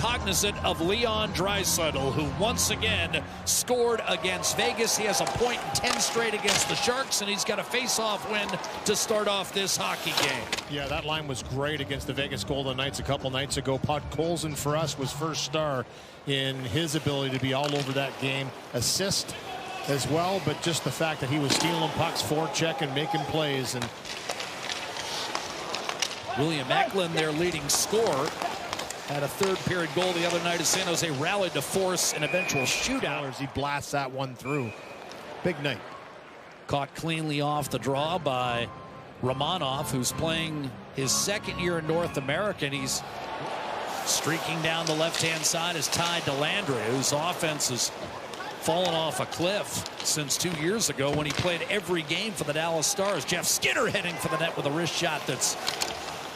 cognizant of Leon Draisaitl, who once again scored against Vegas. He has a point in 10 straight against the Sharks, and he's got a face-off win to start off this hockey game. Yeah, that line was great against the Vegas Golden Knights a couple nights ago. Podkolzin, for us, was first star in his ability to be all over that game. Assist as well, but just the fact that he was stealing pucks, forechecking, making plays. And William Eklund, their leading scorer, had a third period goal the other night as San Jose rallied to force an eventual shootout. He blasts that one through. Big night. Caught cleanly off the draw by Romanov, who's playing his second year in North America, and he's streaking down the left-hand side as Ty Dellandrea, whose offense has fallen off a cliff since 2 years ago when he played every game for the Dallas Stars. Jeff Skinner heading for the net with a wrist shot that's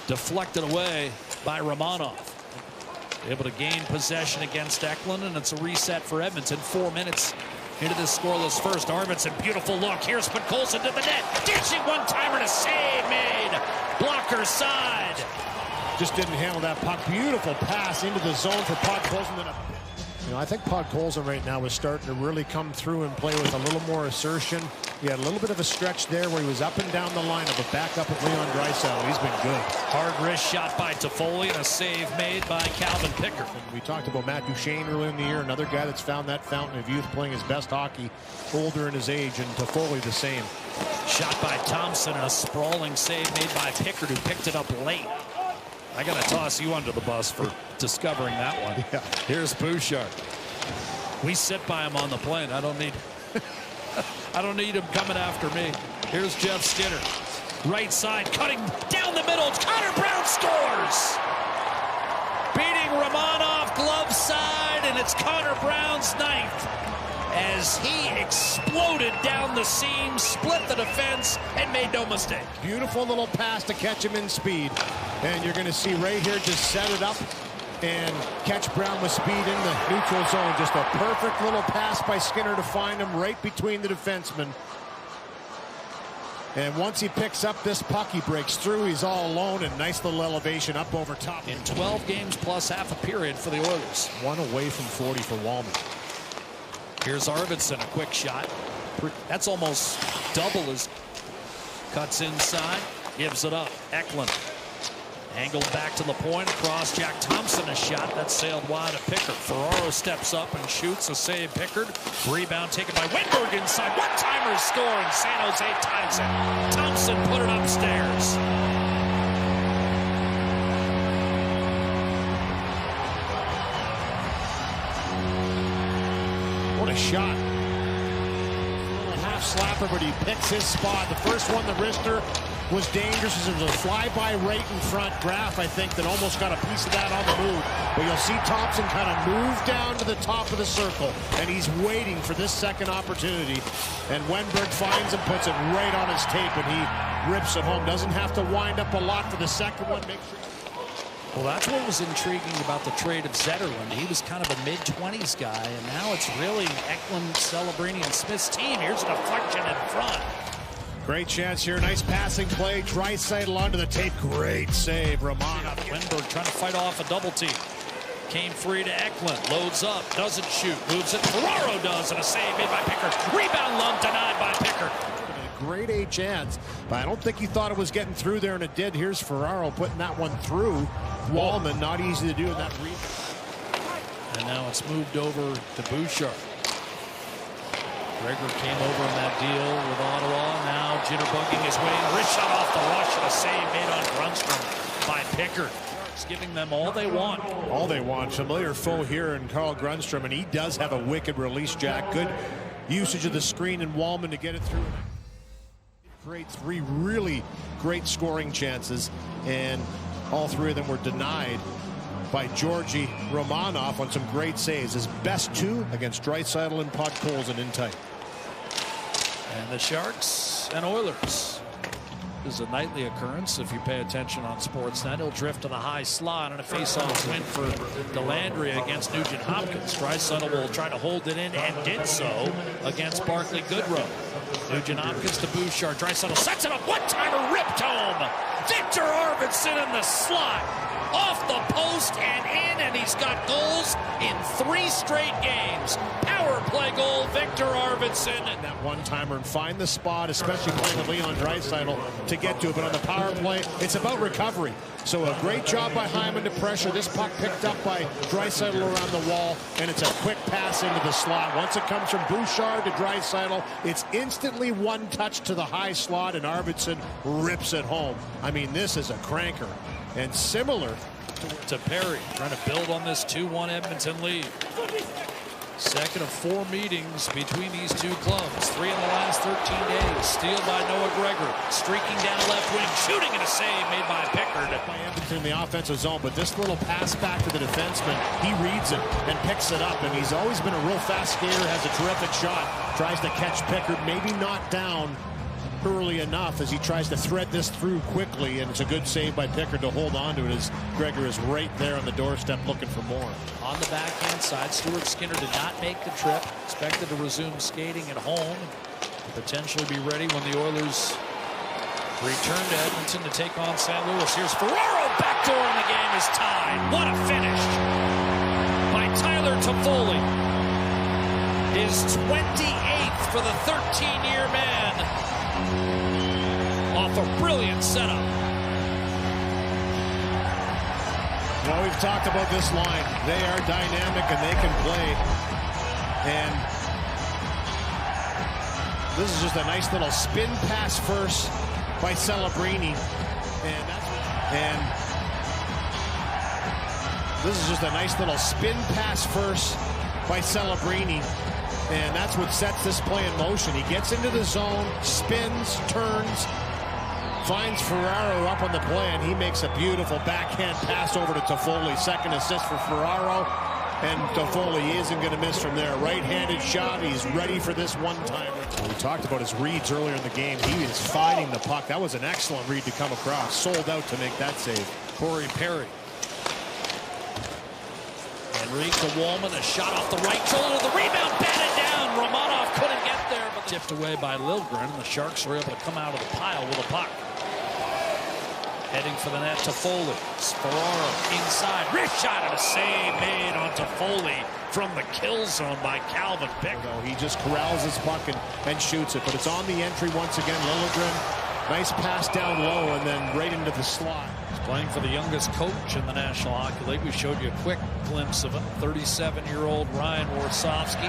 deflected away by Romanov. Able to gain possession against Eklund, and it's a reset for Edmonton. 4 minutes into this scoreless first. Arvidsson, beautiful look. Here's Podkolzin to the net. Dishing one-timer and a save made. Blocker side. Just didn't handle that puck. Beautiful pass into the zone for Podkolzin. You know, I think Podkolzin right now is starting to really come through and play with a little more assertion. He had a little bit of a stretch there where he was up and down the lineup, but back up at Leon Draisaitl. He's been good. Hard wrist shot by Toffoli and a save made by Calvin Pickard. We talked about Matt Duchene earlier in the year, another guy that's found that fountain of youth, playing his best hockey, older in his age, and Toffoli the same. Shot by Thompson and a sprawling save made by Pickard, who picked it up late. I got to toss you under the bus for discovering that one. Yeah. Here's Bouchard. We sit by him on the plane. I don't need him coming after me. Here's Jeff Skinner. Right side, cutting down the middle. Connor Brown scores. Beating Romanov glove side, and it's Connor Brown's ninth as he exploded down the seam, split the defense, and made no mistake. Beautiful little pass to catch him in speed. And you're going to see right here just set it up and catch Brown with speed in the neutral zone. Just a perfect little pass by Skinner to find him right between the defensemen. And once he picks up this puck, he breaks through. He's all alone, and nice little elevation up over top. In 12 games plus half a period for the Oilers. One away from 40 for Wallman. Here's Arvidsson, a quick shot. That's almost double his cuts inside, gives it up. Eklund angled back to the point, across Jack Thompson, a shot that sailed wide of Pickard. Ferraro steps up and shoots, a save. Pickard, rebound taken by Wenberg inside. One-timer score, and San Jose ties it. Thompson put it upstairs. What a shot. Half slapper, but he picks his spot. The first one, the wrister, was dangerous as it was a flyby right in front. Graf, I think, that almost got a piece of that on the move. But you'll see Thompson kind of move down to the top of the circle, and he's waiting for this second opportunity. And Wenberg finds him, puts it right on his tape, and he rips it home. Doesn't have to wind up a lot for the second one. Make sure. Well, that's what was intriguing about the trade of Zetterlund. He was kind of a mid-20s guy, and now it's really Eklund, Celebrini, and Smith's team. Here's a deflection in front. Great chance here. Nice passing play. Draisaitl onto the tape. Great save. Romanov. Wenberg trying to fight off a double team. Came free to Eklund. Loads up. Doesn't shoot. Moves it. Ferraro does. And a save made by Pickard. Rebound lump denied by Pickard. Great A chance, but I don't think he thought it was getting through there, and it did. Here's Ferraro putting that one through. Wallman, not easy to do in that rebound. And now it's moved over to Bouchard. Gregor came over in that deal with Ottawa. Now jitterbugging his way. Wrist shot off the rush, and a save made on Grundstrom by Pickard. It's giving them all they want. All they want. Familiar foe here in Carl Grundstrom, and he does have a wicked release, Jack. Good usage of the screen and Wallman to get it through. Great, three really great scoring chances, and all three of them were denied by Georgi Romanov on some great saves. His best two against Draisaitl and Podkolzin in tight. And the Sharks and Oilers. This is a nightly occurrence if you pay attention on Sportsnet. He'll drift to the high slot and a face-off win for Dellandrea against Nugent Hopkins. Draisaitl will try to hold it in and did so against Barclay Goodrow. Nugent Hopkins to Bouchard. Draisaitl sets it up. One-timer ripped home. Victor Arvidsson in the slot. Off the post and in, and he He's got goals in 3 straight games. Power play goal, Victor Arvidsson. And that one-timer and find the spot, especially playing with Leon Draisaitl to get to it. But on the power play, it's about recovery. So a great job by Hyman to pressure. This puck picked up by Draisaitl around the wall, and it's a quick pass into the slot. Once it comes from Bouchard to Draisaitl, it's instantly one touch to the high slot, and Arvidsson rips it home. I mean, this is a cranker. And similar to Perry, trying to build on this 2-1 Edmonton lead. Second of 4 meetings between these two clubs. 3 in the last 13 days. Steal by Noah Gregor. Streaking down left wing. Shooting and a save made by Pickard. By Edmonton in the offensive zone, but this little pass back to the defenseman, he reads it and picks it up. And he's always been a real fast skater, has a terrific shot. Tries to catch Pickard, maybe not down early enough as he tries to thread this through quickly, and it's a good save by Pickard to hold on to it as Gregor is right there on the doorstep looking for more. On the backhand side, Stuart Skinner did not make the trip. Expected to resume skating at home. Potentially be ready when the Oilers return to Edmonton to take on St. Louis. Here's Ferraro. Backdoor in the game is tied. What a finish by Tyler Toffoli. His 28th for the 13-year man. Off a brilliant setup. Well, we've talked about this line. They are dynamic and they can play. And this is just a nice little spin pass first by Celebrini. And this is just a nice little spin pass first by Celebrini. And that's what sets this play in motion. He gets into the zone, spins, turns, finds Ferraro up on the play, and he makes a beautiful backhand pass over to Toffoli. Second assist for Ferraro, and Toffoli isn't going to miss from there. Right-handed shot. He's ready for this one-timer. We talked about his reads earlier in the game. He is finding the puck. That was an excellent read to come across. Sold out to make that save. Corey Perry. Enrique Woolman, a shot off the right shoulder. The rebound batted down. Romanov couldn't get there, but tipped away by Liljegren. The Sharks were able to come out of the pile with a puck. Heading for the net, Toffoli. Ferraro inside. Wrist shot and a save made on Toffoli from the kill zone by Calvin Pickard. He just corrals his puck and shoots it, but it's on the entry once again. Liljegren. Nice pass down low and then right into the slot. He's playing for the youngest coach in the National Hockey League. We showed you a quick glimpse of him. 37-year-old Ryan Warsofsky,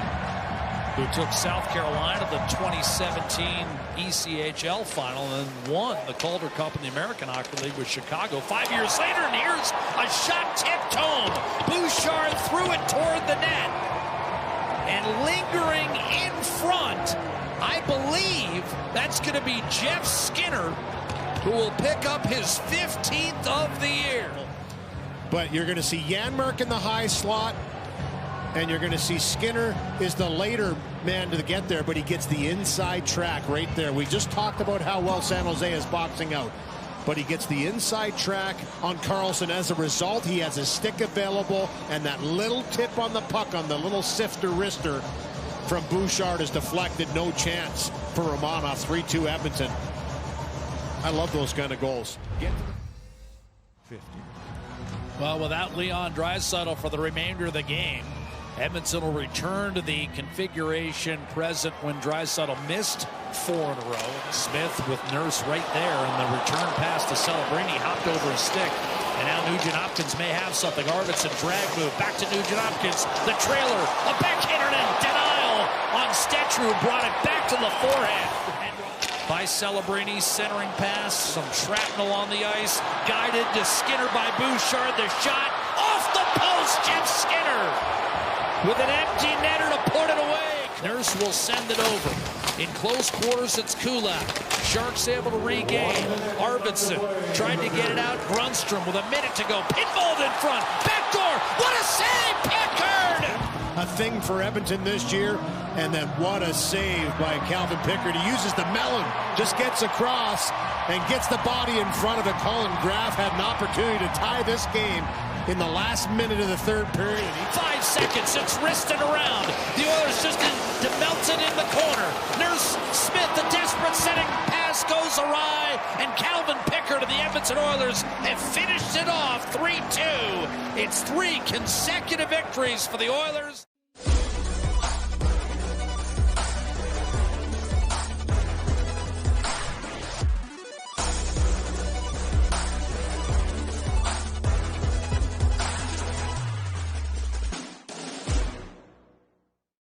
who took South Carolina to the 2017 ECHL final and won the Calder Cup in the American Hockey League with Chicago 5 years later. And here's a shot tipped home. Bouchard threw it toward the net. And lingering in front, I believe that's going to be Jeff Skinner, who will pick up his 15th of the year. But you're going to see Janmark in the high slot, and you're going to see Skinner is the later man to get there, but he gets the inside track right there. We just talked about how well San Jose is boxing out, but he gets the inside track on Karlsson. As a result, he has his stick available, and that little tip on the puck on the little sifter wrister from Bouchard is deflected. No chance for Romanov. 3-2 Edmonton. I love those kind of goals. Get to the 50. Well, without Leon Draisaitl for the remainder of the game, Edmonton will return to the configuration present when Draisaitl missed 4 in a row. Smith with Nurse right there, and the return pass to Celebrini hopped over his stick. And now Nugent-Hopkins may have something. Arvidsson drag move back to Nugent-Hopkins. The trailer, a backhander and denial on Stetru, brought it back to the forehand. By Celebrini, centering pass, some shrapnel on the ice, guided to Skinner by Bouchard. The shot off the post, Jeff Skinner with an empty netter to put it away. Nurse will send it over. In close quarters, it's Kulak. Sharks able to regain. Arvidsson tried to get it out. Grundstrom with a minute to go. Pinballed in front. Backdoor. What a save, Pickard! A thing for Edmonton this year, and then what a save by Calvin Pickard. He uses the melon, just gets across and gets the body in front of it. Colin Graff had an opportunity to tie this game in the last minute of the third period. 5 seconds, it's wristed around. The Oilers just melted in the corner. Nurse Smith, the desperate setting pass goes awry, and Calvin Pickard of the Edmonton Oilers have finished it off 3-2. It's 3 consecutive victories for the Oilers.